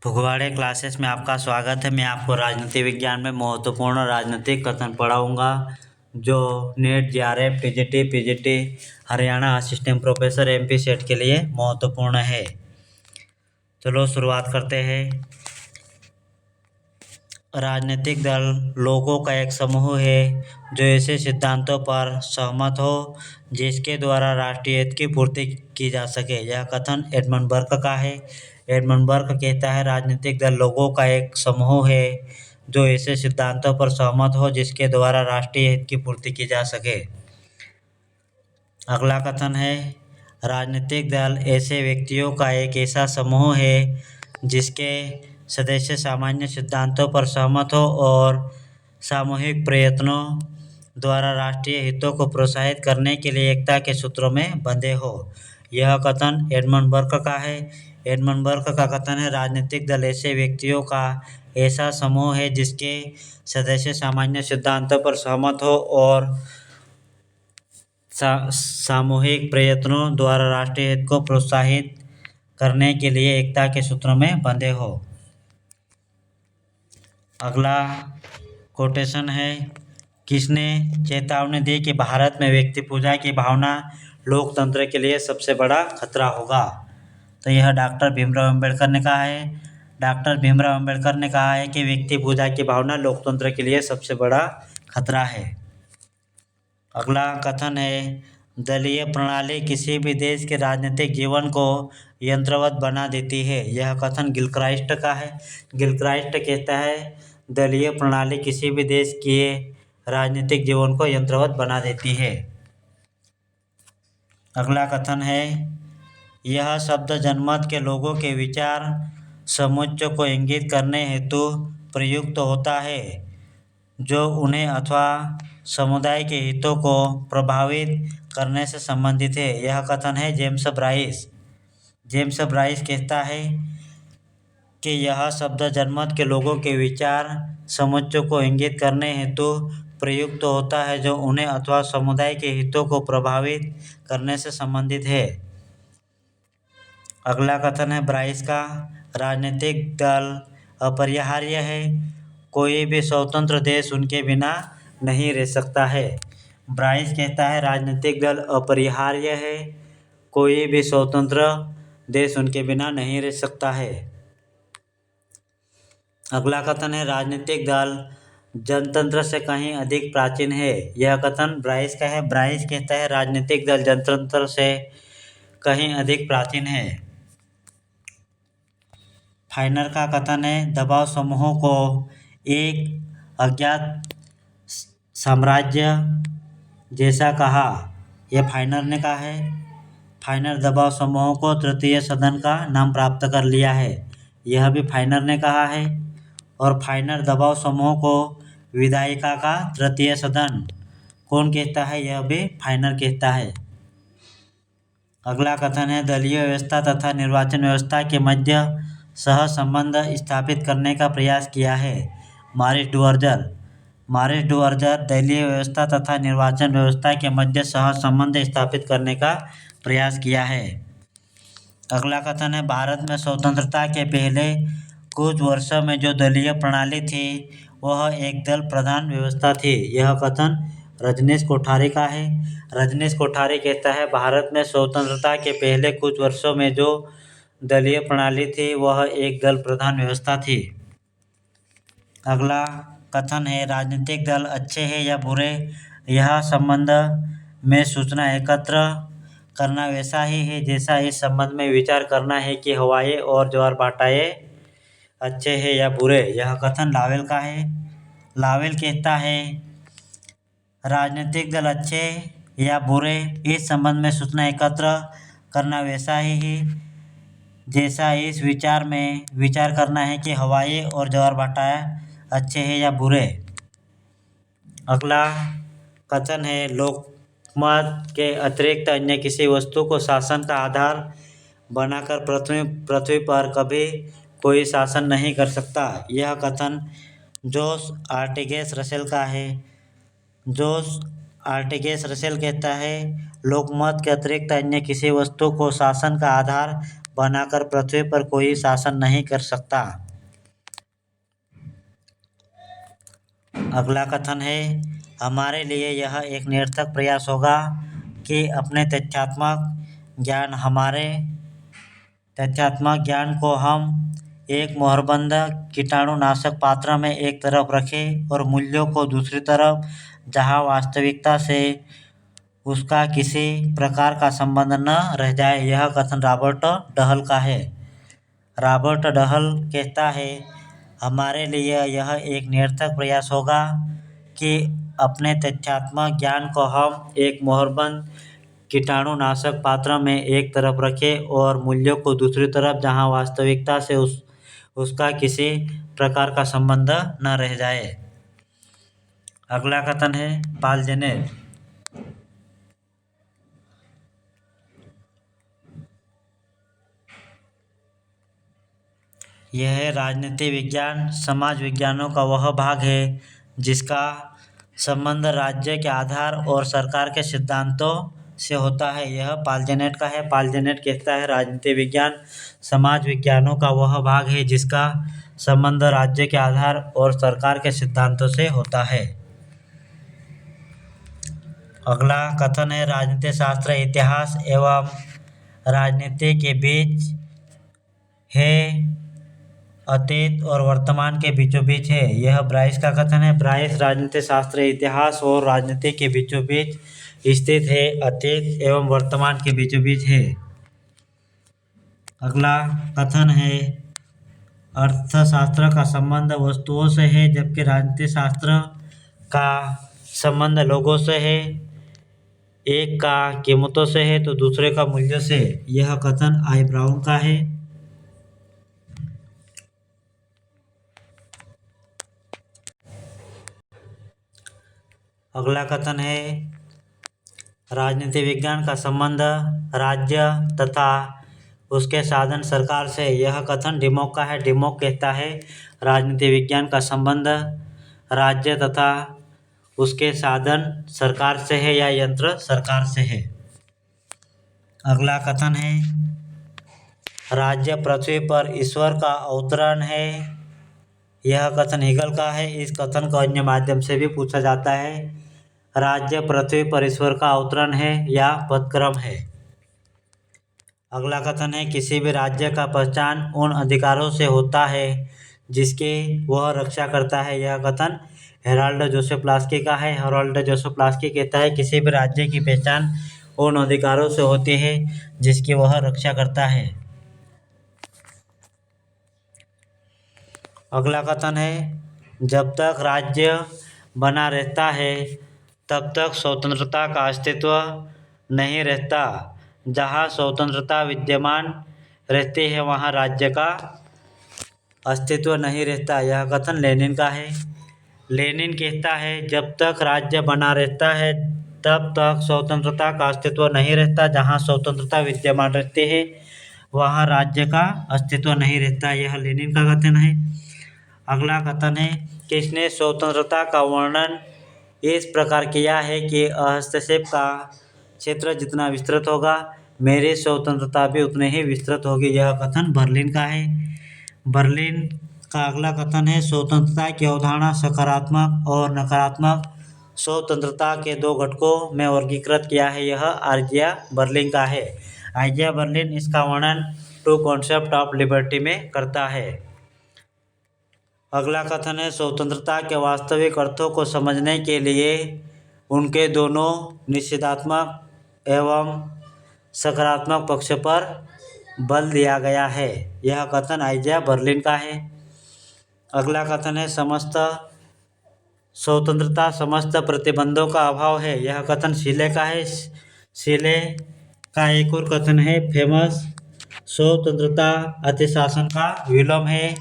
फगवाड़े classes में आपका स्वागत है। मैं आपको राजनीति विज्ञान में महत्वपूर्ण राजनीतिक कथन पढ़ाऊंगा जो net JRF TGT PGT Haryana assistant professor MP set के लिए महत्वपूर्ण है। चलो शुरुआत करते हैं। राजनीतिक दल लोगों का एक समूह है जो ऐसे सिद्धांतों पर सहमत हो जिसके द्वारा राष्ट्रीय हित की पूर्ति की जा सके। यह कथन एडमंड बर्क का है। एडमंड बर्क कहता है राजनीतिक दल लोगों का एक समूह है जो ऐसे सिद्धांतों पर सहमत हो जिसके द्वारा राष्ट्रीय हित की पूर्ति की जा सके। अगला कथन है राजनीतिक दल ऐसे व्यक्तियों का एक ऐसा समूह है जिसके सदस्य सामान्य सिद्धांतों पर सहमत हो और सामूहिक प्रयत्नों द्वारा राष्ट्रीय हितों को प्रोत्साहित करने के लिए एकता के सूत्रों में बंधे हो। यह कथन एडमंड बर्क का है। एडमंड बर्क का कथन है राजनीतिक दल ऐसे व्यक्तियों का ऐसा समूह है जिसके सदस्य सामान्य सिद्धांतों पर सहमत हो और सामूहिक प्रयत्नों द्वारा राष्ट्रीय हित को प्रोत्साहित करने के लिए एकता के सूत्रों में बंधे हो। अगला कोटेशन है किसने चेतावनी दी कि भारत में व्यक्ति पूजा की भावना लोकतंत्र के लिए सबसे बड़ा खतरा होगा। तो यह डॉक्टर भीमराव अंबेडकर ने कहा है। डॉक्टर भीमराव अंबेडकर ने कहा है कि व्यक्ति पूजा की भावना लोकतंत्र के लिए सबसे बड़ा खतरा है। अगला कथन है दलीय प्रणाली किसी भी देश के राजनीतिक जीवन को यंत्रवत बना देती है। यह कथन गिलक्राइस्ट का है। गिलक्राइस्ट कहता है दलीय प्रणाली किसी भी देश के राजनीतिक जीवन को यंत्रवत बना देती है। अगला कथन है यह शब्द जनमत के लोगों के विचार समुच्चय को इंगित करने हेतु प्रयुक्त होता है जो उन्हें अथवा समुदाय के हितों को प्रभावित करने से संबंधित है। यह कथन है जेम्स ब्राइस। जेम्स ब्राइस कहता है कि यह शब्द जनमत के लोगों के विचार समुच्चय को इंगित करने हेतु प्रयुक्त होता है जो उन्हें अथवा समुदाय के हितों को प्रभावित करने से संबंधित है। अगला कथन है ब्राइस का राजनीतिक दल अपरिहार्य है। कोई भी स्वतंत्र देश उनके बिना नहीं रह सकता है। ब्राइस कहता है राजनीतिक दल अपरिहार्य है। कोई भी स्वतंत्र देश उनके बिना नहीं रह सकता है। अगला कथन है राजनीतिक दल जनतंत्र से कहीं अधिक प्राचीन है। यह कथन ब्राइस का है। ब्राइस कहता है राजनीतिक दल जनतंत्र से कहीं अधिक प्राचीन है। फाइनर का कथन है दबाव समूहों को एक अज्ञात साम्राज्य जैसा कहा। यह फाइनर ने कहा है। फाइनर दबाव समूहों को तृतीय सदन का नाम प्राप्त कर लिया है। यह भी फाइनर ने कहा है। और फाइनर दबाव समूहों को विधायिका का तृतीय सदन कौन कहता है? यह भी फाइनर कहता है। अगला कथन है दलीय व्यवस्था तथा निर्वाचन व्यवस्था के मध्य सह संबंध स्थापित करने का प्रयास किया है। मॉरिस डुवर्जर दलीय व्यवस्था तथा निर्वाचन व्यवस्था के मध्य सह संबंध स्थापित करने का प्रयास किया है। अगला कथन है भारत में स्वतंत्रता के पहले कुछ वर्षों में जो दलीय प्रणाली थी वह एक दल प्रधान व्यवस्था थी। यह कथन रजनीश कोठारी का है। रजनीश कोठारी कहता है भारत में स्वतंत्रता के पहले कुछ वर्षों में जो दलीय प्रणाली थी वह एक दल प्रधान व्यवस्था थी। अगला कथन है राजनीतिक दल अच्छे हैं या बुरे। यह संबंध में सूचना एकत्र करना वैसा ही है जैसा इस संबंध में विचार करना है कि हवाएं और ज्वार-भाटाएं अच्छे हैं या बुरे। यह कथन लावेल का है। लावेल कहता है राजनीतिक दल अच्छे या बुरे इस संबंध में सूचना एकत्र करना वैसा ही है जैसा इस विचार में विचार करना है कि हवाएं और ज्वार-भाटाएं अच्छे हैं या बुरे। अगला कथन है लोकमत के अतिरिक्त अन्य किसी वस्तु को शासन का आधार बनाकर पृथ्वी पर कभी कोई शासन नहीं कर सकता। यह कथन जोस आर्टिगेस रसेल का है। जोस आर्टिगेस रसेल कहता है लोकमत के अतिरिक्त अन्य किसी वस्तु को शासन का आधार बनाकर पृथ्वी पर कोई शासन नहीं कर सकता। अगला कथन है, हमारे लिए यह एक निरर्थक प्रयास होगा कि अपने तथ्यात्मक ज्ञान को हम एक मोहरबंद कीटाणुनाशक पात्र में एक तरफ रखें और मूल्यों को दूसरी तरफ, जहाँ वास्तविकता से उसका किसी प्रकार का संबंध न रह जाए। यह कथन रॉबर्ट डहल का है। रॉबर्ट डहल कहता है, हमारे लिए यह एक निरर्थक प्रयास होगा कि अपने तथ्यात्मक ज्ञान को हम एक मोहरबंद कीटाणुनाशक पात्र में एक तरफ रखें और मूल्यों को दूसरी तरफ, जहाँ वास्तविकता से उसका किसी प्रकार का संबंध न रह जाए। अगला कथन है पालजेनेट। यह राजनीति विज्ञान समाज विज्ञानों का वह भाग है जिसका संबंध राज्य के आधार और सरकार के सिद्धांतों से होता है। यह पालजेनेट का है। पालजेनेट कहता है, राजनीति विज्ञान समाज विज्ञानों का वह भाग है जिसका संबंध राज्य के आधार और सरकार के सिद्धांतों से होता है। अगला कथन है, राजनीति शास्त्र इतिहास एवं राजनीति के बीच है, अतीत और वर्तमान के बीचों बीच है। यह ब्राइस का कथन है। ब्राइस राजनीति शास्त्र इतिहास और राजनीति के बीचों बीच स्थित है, अतीत एवं वर्तमान के बीचों बीच है। अगला कथन है, अर्थशास्त्र का संबंध वस्तुओं से है जबकि राजनीति शास्त्र का संबंध लोगों से है। एक का कीमतों से है तो दूसरे का मूल्यों से। यह कथन आई ब्राउन का है। अगला कथन है, राजनीति विज्ञान का संबंध राज्य तथा उसके साधन सरकार से। यह कथन डिमॉक का है। डिमॉक कहता है, राजनीति विज्ञान का संबंध राज्य तथा उसके साधन सरकार से है या यंत्र सरकार से है। अगला कथन है, राज्य पृथ्वी पर ईश्वर का अवतरण है। यह कथन हीगल का है। इस कथन को अन्य माध्यम से भी पूछा जाता है। राज्य पृथ्वी पर ईश्वर का अवतरण है या पदक्रम है। अगला कथन है, किसी भी राज्य का पहचान उन अधिकारों से होता है जिसकी वह रक्षा करता है। यह कथन हेराल्ड जोसेफ लास्की का है। हेराल्ड जोसेफ लास्की कहता है, किसी भी राज्य की पहचान उन अधिकारों से होती है जिसकी वह रक्षा करता है। अगला कथन है, जब तक राज्य बना रहता है तब तक स्वतंत्रता का अस्तित्व नहीं रहता। जहाँ स्वतंत्रता विद्यमान रहती है वहाँ राज्य का अस्तित्व नहीं रहता। यह कथन लेनिन का है। लेनिन कहता है, जब तक राज्य बना रहता है तब तक स्वतंत्रता का अस्तित्व नहीं रहता। जहाँ स्वतंत्रता विद्यमान रहती है वहाँ राज्य का अस्तित्व नहीं रहता। यह लेनिन का कथन है। अगला कथन है, किसने स्वतंत्रता का वर्णन इस प्रकार किया है कि हस्तक्षेप का क्षेत्र जितना विस्तृत होगा मेरी स्वतंत्रता भी उतनी ही विस्तृत होगी। यह कथन बर्लिन का है। बर्लिन का अगला कथन है, स्वतंत्रता की अवधारणा सकारात्मक और नकारात्मक स्वतंत्रता के दो घटकों में वर्गीकृत किया है। यह आर्जिया बर्लिन का है। आर्जिया बर्लिन इसका वर्णन टू कॉन्सेप्ट ऑफ लिबर्टी में करता है। अगला कथन है, स्वतंत्रता के वास्तविक अर्थों को समझने के लिए उनके दोनों निषेधात्मक एवं सकारात्मक पक्ष पर बल दिया गया है। यह कथन आइजिया बर्लिन का है। अगला कथन है, समस्त स्वतंत्रता समस्त प्रतिबंधों का अभाव है। यह कथन शीले का है। शीले का एक और कथन है, फेमस स्वतंत्रता अतिशासन का विलोम है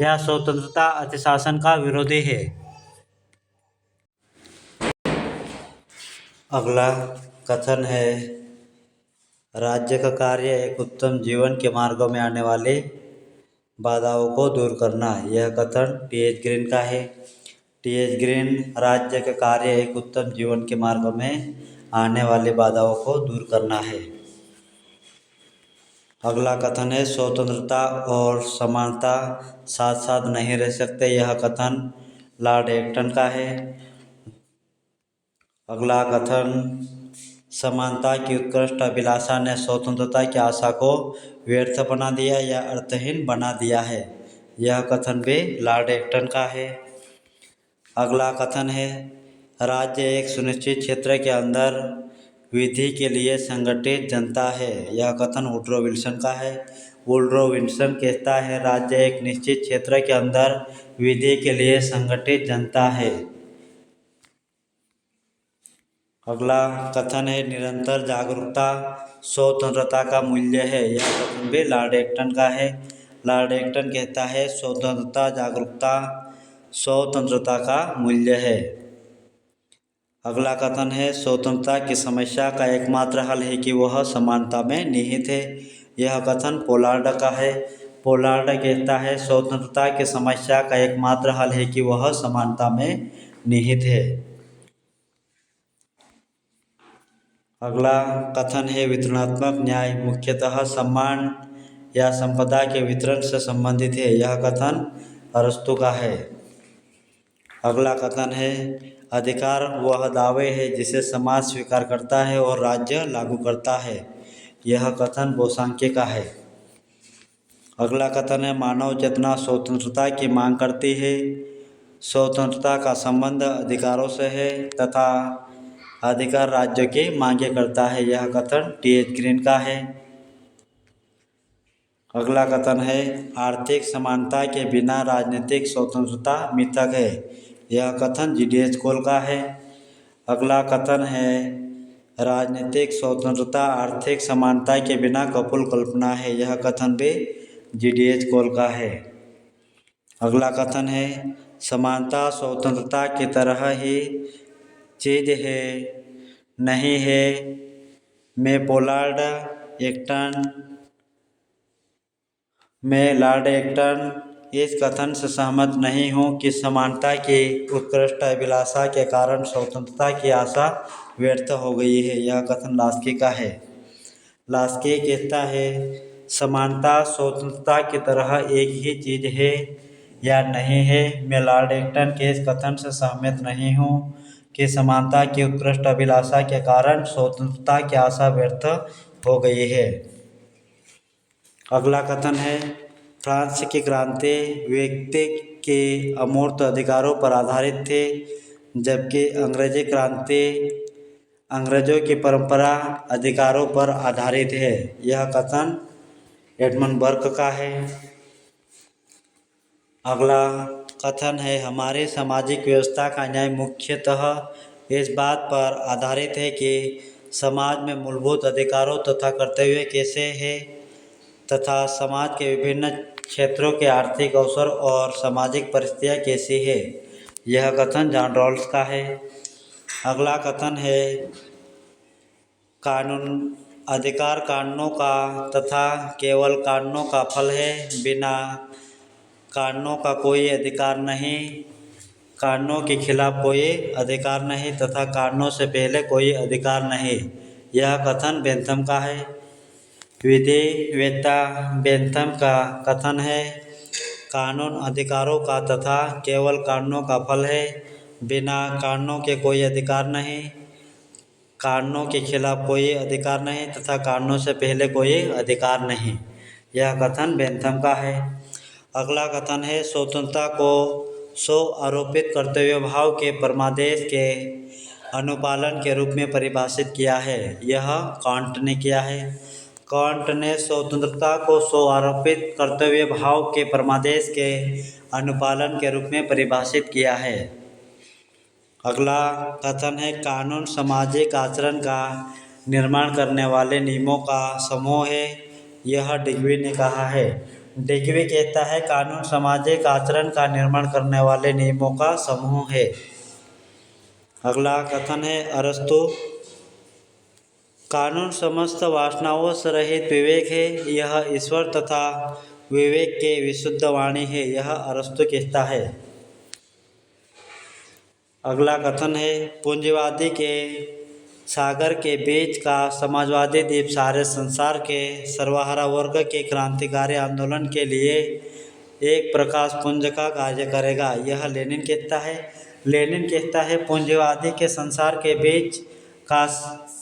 या स्वतंत्रता अतिशासन का विरोधी है। अगला कथन है, राज्य का कार्य एक उत्तम जीवन के मार्गों में आने वाले बाधाओं को दूर करना। यह कथन टी.एच. ग्रीन का है। टी.एच. ग्रीन, राज्य का कार्य एक उत्तम जीवन के मार्गों में आने वाले बाधाओं को दूर करना है। अगला कथन है स्वतंत्रता और समानता साथ साथ नहीं रह सकते। यह कथन लॉर्ड एक्टन का है। अगला कथन समानता की उत्कृष्ट अभिलाषा ने स्वतंत्रता की आशा को व्यर्थ बना दिया या अर्थहीन बना दिया है। यह कथन भी लॉर्ड एक्टन का है। अगला कथन है राज्य एक सुनिश्चित क्षेत्र के अंदर विधि के लिए संगठित जनता है। यह कथन वुडरो विल्सन का है। वुडरो विल्सन कहता है राज्य एक निश्चित क्षेत्र के अंदर विधि के लिए संगठित जनता है। अगला कथन है निरंतर जागरूकता स्वतंत्रता का मूल्य है। यह कथन भी लॉर्ड एक्टन का है। लॉर्ड एक्टन कहता है स्वतंत्रता जागरूकता स्वतंत्रता का मूल्य है। अगला कथन है स्वतंत्रता की समस्या का एकमात्र हल है कि वह समानता में निहित है। यह कथन पोलार्ड का है। पोलार्ड कहता है स्वतंत्रता की समस्या का एकमात्र हल है कि वह समानता में निहित है। अगला कथन है वितरणात्मक न्याय मुख्यतः सम्मान या संपदा के वितरण से संबंधित है। यह कथन अरस्तु का है। अगला कथन है अधिकार वह दावे है जिसे समाज स्वीकार करता है और राज्य लागू करता है। यह कथन बोसांके का है। अगला कथन है मानव चेतना स्वतंत्रता की मांग करती है। स्वतंत्रता का संबंध अधिकारों से है तथा अधिकार राज्य की मांगे करता है। यह कथन टी.एच. ग्रीन का है। अगला कथन है आर्थिक समानता के बिना राजनीतिक स्वतंत्रता मिथक है। यह कथन जी.डी.एच. कोल का है। अगला कथन है राजनीतिक स्वतंत्रता आर्थिक समानता के बिना कपोल कल्पना है। यह कथन भी जी.डी.एच. कोल का है। अगला कथन है समानता स्वतंत्रता की तरह ही चीज है नहीं है। मैं लॉर्ड एक्टन इस कथन से सहमत नहीं हूँ कि समानता की उत्कृष्ट अभिलाषा के कारण स्वतंत्रता की आशा व्यर्थ हो गई है। यह कथन लास्की का है। लास्की कहता है समानता स्वतंत्रता की तरह एक ही चीज है या नहीं है। मैं लॉर्ड एक्टन के इस कथन से सहमत नहीं हूँ कि समानता की उत्कृष्ट अभिलाषा के कारण स्वतंत्रता की आशा व्यर्थ हो गई है। अगला कथन है फ्रांस की क्रांति व्यक्ति के अमूर्त अधिकारों पर आधारित थी जबकि अंग्रेजी क्रांति अंग्रेजों की परंपरा अधिकारों पर आधारित है। यह कथन एडमंड बर्क का है। अगला कथन है हमारी सामाजिक व्यवस्था का न्याय मुख्यतः इस बात पर आधारित है कि समाज में मूलभूत अधिकारों तथा कर्तव्य कैसे हैं तथा समाज के विभिन्न क्षेत्रों के आर्थिक अवसर और सामाजिक परिस्थितियाँ कैसी है। यह कथन जॉन रॉल्स का है। अगला कथन है कानून अधिकार कानूनों का तथा केवल कानूनों का फल है। बिना कानूनों का कोई अधिकार नहीं। कानूनों के खिलाफ कोई अधिकार नहीं तथा कानूनों से पहले कोई अधिकार नहीं। यह कथन बेंथम का है। विधिवेत्ता बेंथम का कथन है कानून अधिकारों का तथा केवल कानूनों का फल है। बिना कानूनों के कोई अधिकार नहीं। कानूनों के खिलाफ कोई अधिकार नहीं तथा कानूनों से पहले कोई अधिकार नहीं। यह कथन बेंथम का है। अगला कथन है स्वतंत्रता को स्व आरोपित कर्तव्य भाव के परमादेश के अनुपालन के रूप में परिभाषित किया है। यह कांट ने किया है। कांट ने स्वतंत्रता को स्व आरोपित कर्तव्य भाव के परमादेश के अनुपालन के रूप में परिभाषित किया है। अगला कथन है कानून सामाजिक आचरण का निर्माण करने वाले नियमों का समूह है। यह डिग्वी ने कहा है। डिग्वी कहता है कानून सामाजिक आचरण का निर्माण करने वाले नियमों का समूह है। अगला कथन है अरस्तु कानून समस्त वासनाओं से रहित विवेक है। यह ईश्वर तथा विवेक के विशुद्ध वाणी है। यह अरस्तु कहता है। अगला कथन है पूंजीवादी के सागर के बीच का समाजवादी द्वीप सारे संसार के सर्वहारा वर्ग के क्रांतिकारी आंदोलन के लिए एक प्रकाश पुंज का कार्य करेगा। यह लेनिन कहता है। लेनिन कहता है पूंजीवादी के संसार के बीच का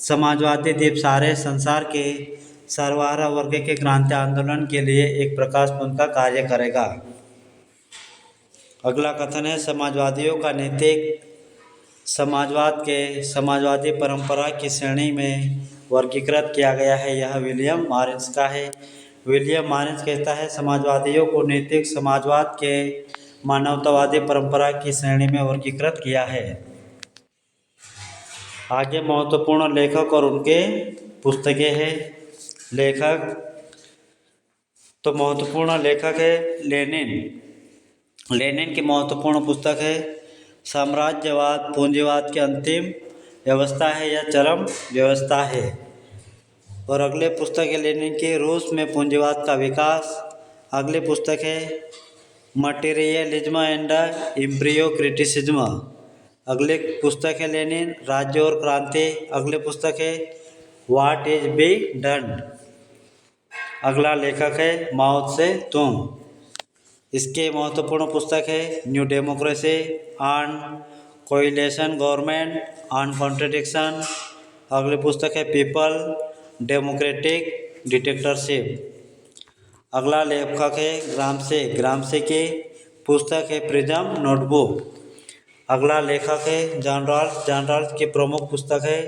समाजवादी द्वीप सारे संसार के सर्वहारा वर्ग के क्रांति आंदोलन के लिए एक प्रकाश पुंज का कार्य करेगा। अगला कथन है समाजवादियों का नैतिक समाजवाद के समाजवादी परंपरा की श्रेणी में वर्गीकृत किया गया है। यह विलियम मॉरिस का है। विलियम मॉरिस कहता है समाजवादियों को नैतिक समाजवाद के मानवतावादी परंपरा की श्रेणी में वर्गीकृत किया है। आगे महत्वपूर्ण लेखक और उनके पुस्तकें हैं। लेखक तो महत्वपूर्ण लेखक है लेनिन। लेनिन की महत्वपूर्ण पुस्तक है साम्राज्यवाद पूंजीवाद की अंतिम व्यवस्था है या चरम व्यवस्था है। और अगले पुस्तक है लेनिन की रूस में पूंजीवाद का विकास। अगली पुस्तक है मटीरियलिज्म एंड एम्ब्रियो क्रिटिसिज्म। अगली पुस्तक है लेनिन राज्य और क्रांति। अगली पुस्तक है व्हाट इज बीइंग डन। अगला लेखक है माओ त्से तुंग। इसके महत्वपूर्ण पुस्तक है new democracy, on coalition government, on contradiction. अगली पुस्तक है पीपल डेमोक्रेटिक डिक्टेटरशिप। अगला लेखक है ग्राम्सी। ग्राम्सी की पुस्तक है प्रिज्म नोटबुक। अगला लेखक है जॉन रॉल्स। जॉन रॉल्स की प्रमुख पुस्तक है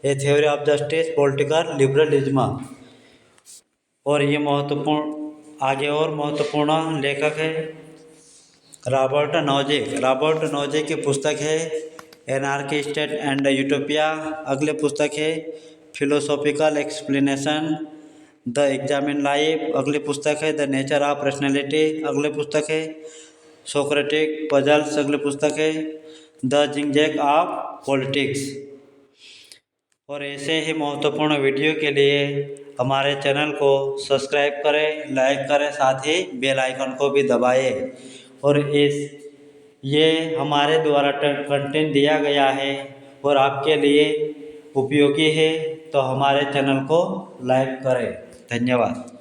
ए theory of justice political liberalism. और ये महत्वपूर्ण आगे और महत्वपूर्ण लेखक है रॉबर्ट नोजिक। रॉबर्ट नोजिक की पुस्तक है एनार्की स्टेट एंड यूटोपिया। अगले पुस्तक है philosophical explanation the examine life. अगली पुस्तक है द नेचर ऑफ पर्सनैलिटी। अगले पुस्तक है सोक्रेटिक पजल्स। अगली पुस्तक है द जिंगजैग ऑफ पॉलिटिक्स। और ऐसे ही महत्वपूर्ण वीडियो के लिए हमारे चैनल को सब्सक्राइब करें, लाइक करें, साथ ही बेल आइकन को भी दबाएं। और ये हमारे द्वारा कंटेंट दिया गया है और आपके लिए उपयोगी है तो हमारे चैनल को लाइक करें। धन्यवाद।